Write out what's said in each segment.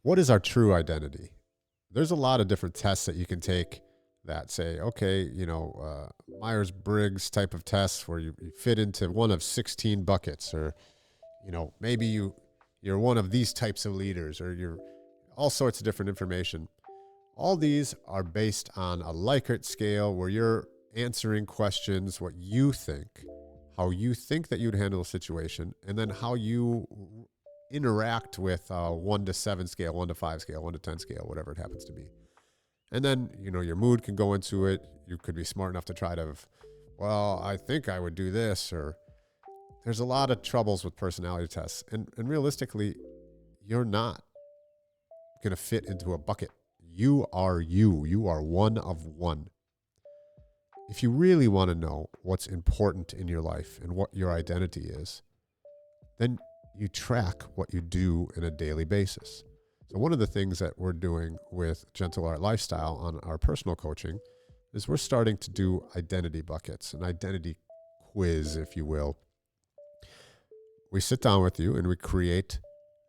what is our true identity? There's a lot of different tests that you can take that say, okay, Myers-Briggs type of tests where you fit into one of 16 buckets, or, maybe you're one of these types of leaders, or you're all sorts of different information. All these are based on a Likert scale where you're answering questions, what you think, how you think that you'd handle a situation, and then how you interact with a 1 to 7 scale, 1 to 5 scale, 1 to 10 scale, whatever it happens to be. And then, your mood can go into it. You could be smart enough to try to, well, I think I would do this, or there's a lot of troubles with personality tests. And realistically, you're not going to fit into a bucket. You are you. You are one of one. If you really want to know what's important in your life and what your identity is, then you track what you do on a daily basis. So one of the things that we're doing with Gentle Art Lifestyle on our personal coaching is we're starting to do identity buckets, an identity quiz, if you will. We sit down with you and we create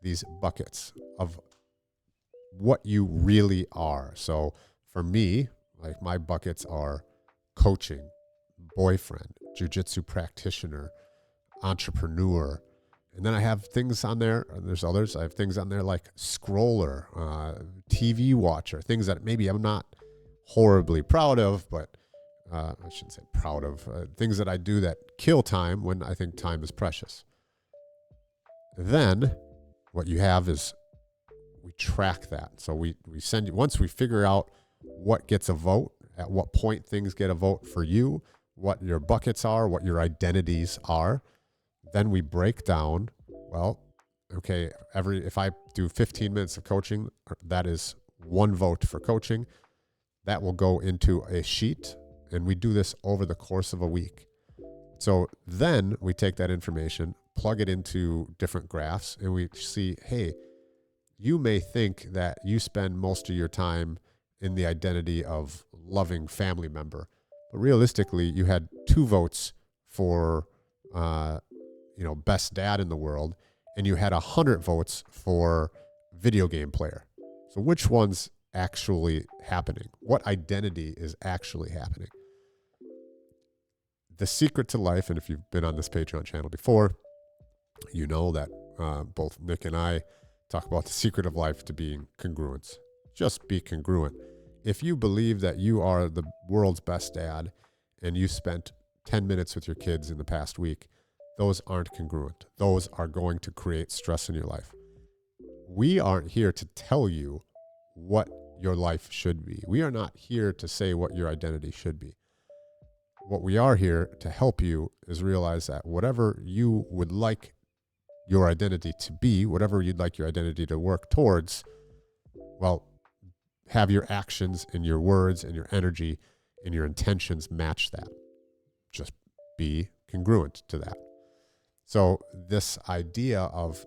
these buckets of what you really are. So for me, like, my buckets are coaching, boyfriend, jiu-jitsu practitioner, entrepreneur. And then I have things on there, there's others, I have things on there like scroller, TV watcher, things that maybe I'm not horribly proud of, but I shouldn't say proud of, things that I do that kill time when I think time is precious. Then what you have is we track that. So we send you, once we figure out what gets a vote, at what point things get a vote for you, what your buckets are, what your identities are, then we break down, well, okay, if I do 15 minutes of coaching, that is 1 vote for coaching. That will go into a sheet, and we do this over the course of a week. So then we take that information, plug it into different graphs, and we see, hey, you may think that you spend most of your time in the identity of loving family member, but realistically, you had 2 votes for best dad in the world, and you had 100 votes for video game player. So which one's actually happening? What identity is actually happening? The secret to life, and if you've been on this Patreon channel before, you know that both Nick and I talk about the secret of life to being congruence. Just be congruent. If you believe that you are the world's best dad and you spent 10 minutes with your kids in the past week, those aren't congruent. Those are going to create stress in your life. We aren't here to tell you what your life should be. We are not here to say what your identity should be. What we are here to help you is realize that whatever you would like your identity to be, whatever you'd like your identity to work towards, well, have your actions and your words and your energy and your intentions match that. Just be congruent to that. So this idea of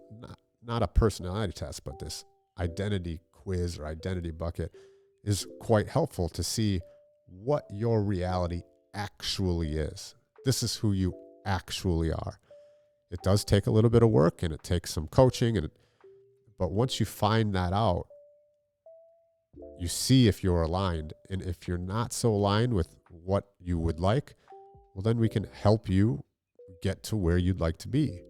not a personality test, but this identity quiz or identity bucket is quite helpful to see what your reality actually is. This is who you actually are. It does take a little bit of work and it takes some coaching, but once you find that out, you see if you're aligned. And if you're not so aligned with what you would like, well, then we can help you get to where you'd like to be,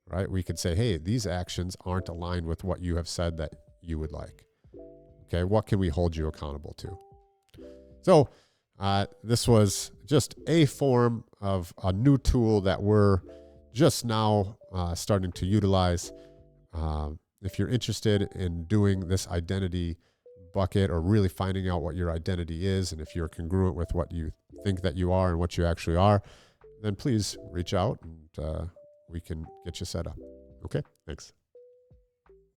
right? We could say, hey, these actions aren't aligned with what you have said that you would like. Okay, what can we hold you accountable to? So this was just a form of a new tool that we're just now starting to utilize. If you're interested in doing this identity bucket or really finding out what your identity is, and if you're congruent with what you think that you are and what you actually are, then please reach out and we can get you set up. Okay, thanks.